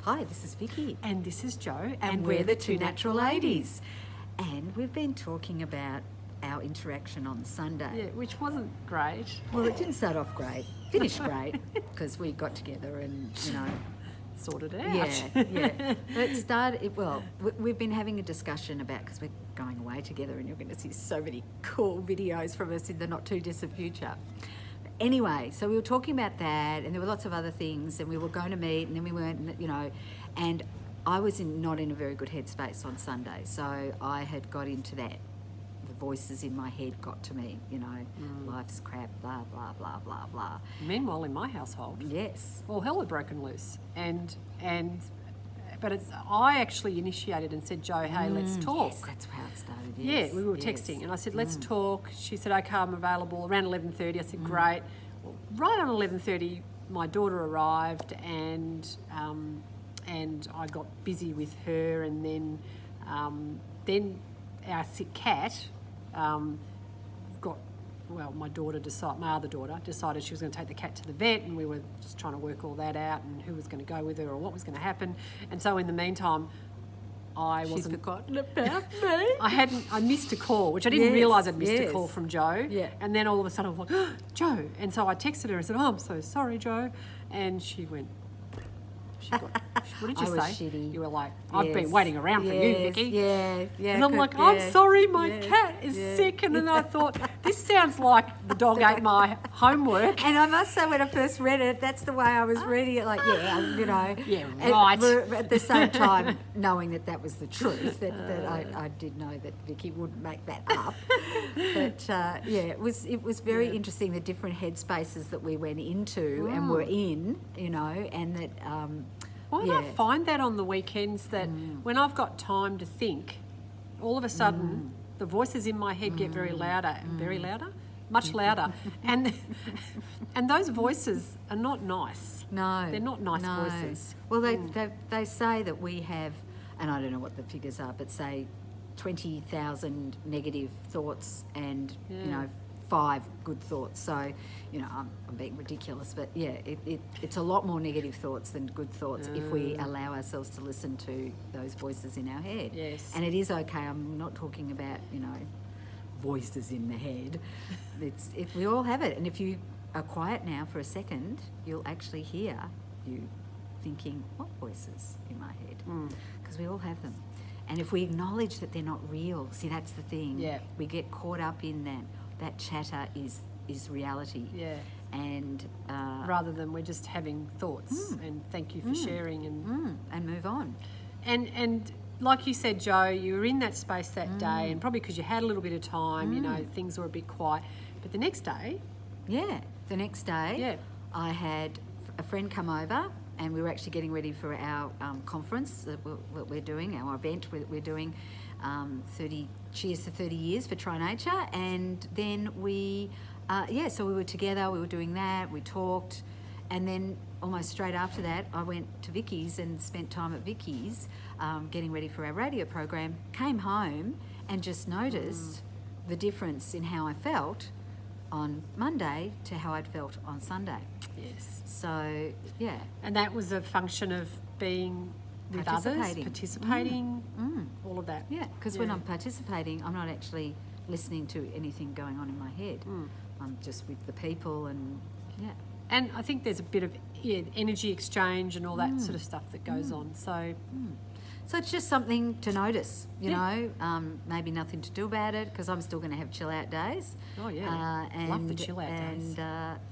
Hi, this is Vicky. And this is Jo. And we're the Two Natural Ladies. And we've been talking about our interaction on Sunday. Yeah, which wasn't great. Well, it didn't start off great. Finished great because we got together and, Sorted it out. Yeah. It started, we've been having a discussion about, because we're going away together and you're going to see so many cool videos from us in the not too distant future. Anyway, so we were talking about that, and there were lots of other things, and we were going to meet, and then we weren't, and I was not in a very good headspace on Sunday, so I had got into that. The voices in my head got to me, life's crap, blah, blah, blah, blah, blah. Meanwhile, in my household, yes. well, hell had broken loose, but I actually initiated and said, Jo, hey, let's talk. Yes, that's how it started. Yes. Yeah, we were texting, and I said, let's talk. She said, okay, I'm available around 11:30. I said, great. Well, right on 11:30, my daughter arrived, and I got busy with her, and then our sick cat my other daughter decided she was going to take the cat to the vet, and we were just trying to work all that out and who was going to go with her or what was going to happen. And so in the meantime, She's forgotten about me. I missed a call, which I didn't realise I'd missed a call from Jo. Yeah. And then all of a sudden I was like, oh, Jo. And so I texted her and said, oh, I'm so sorry, Jo. And she went, what did you I was say? shitty. You were like, I've been waiting around for you, Vicky. Yeah. And I'm like, I'm sorry, my cat is sick. And then I thought, this sounds like the dog ate my homework. And I must say, when I first read it, that's the way I was reading it, like, Yeah, right. At the same time, knowing that was the truth, that I did know that Vicky wouldn't make that up. But, it was very interesting, the different headspaces that we went into and were in, and that... I find that on the weekends that when I've got time to think, all of a sudden the voices in my head get very louder, much louder, and those voices are not nice. No, they're not nice voices. Well, they say that we have, and I don't know what the figures are, but say 20,000 negative thoughts and 5 good thoughts. So, I'm being ridiculous, but it's a lot more negative thoughts than good thoughts if we allow ourselves to listen to those voices in our head. Yes. And it is okay. I'm not talking about, voices in the head. We all have it. And if you are quiet now for a second, you'll actually hear you thinking, what voices in my head? Because we all have them. And if we acknowledge that they're not real, see, that's the thing. Yeah. We get caught up in that. That chatter is reality. Yeah. And rather than we're just having thoughts and thank you for sharing and move on. And like you said, Jo, you were in that space that day, and probably because you had a little bit of time, things were a bit quiet. But the next day, I had a friend come over, and we were actually getting ready for our conference that we're doing, our event we're doing. 30 Cheers to 30 years for Try Nature, and then so we were together, we were doing that, we talked, and then almost straight after that I went to Vicky's and spent time at Vicky's getting ready for our radio program, came home and just noticed the difference in how I felt on Monday to how I'd felt on Sunday. Yes. So, yeah. And that was a function of being with others, participating, all of that. Yeah, because when I'm participating, I'm not actually listening to anything going on in my head. I'm just with the people and, And I think there's a bit of energy exchange and all that sort of stuff that goes on. So it's just something to notice, maybe nothing to do about it because I'm still going to have chill out days. Oh, yeah. Love the chill out days.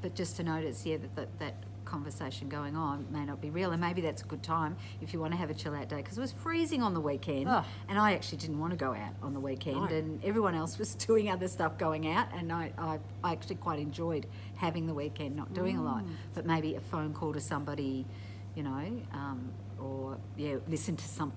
But just to notice, that conversation going on may not be real, and maybe that's a good time if you want to have a chill out day, because it was freezing on the weekend and I actually didn't want to go out on the weekend, and everyone else was doing other stuff going out, and I actually quite enjoyed having the weekend not doing a lot, but maybe a phone call to somebody, or listen to some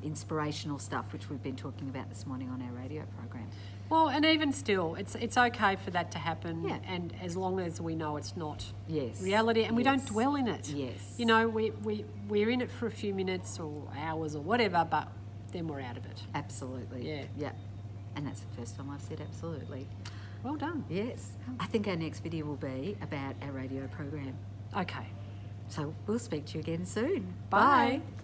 inspirational stuff which we've been talking about this morning on our radio program. Well, and even still, it's okay for that to happen, Yeah. and as long as we know it's not Yes. reality, and we don't Yes. dwell in it. Yes. We're in it for a few minutes or hours or whatever, but then we're out of it. Absolutely. Yeah. And that's the first time I've said absolutely. Well done. Yes. I think our next video will be about our radio program. Okay. So we'll speak to you again soon. Bye. Bye.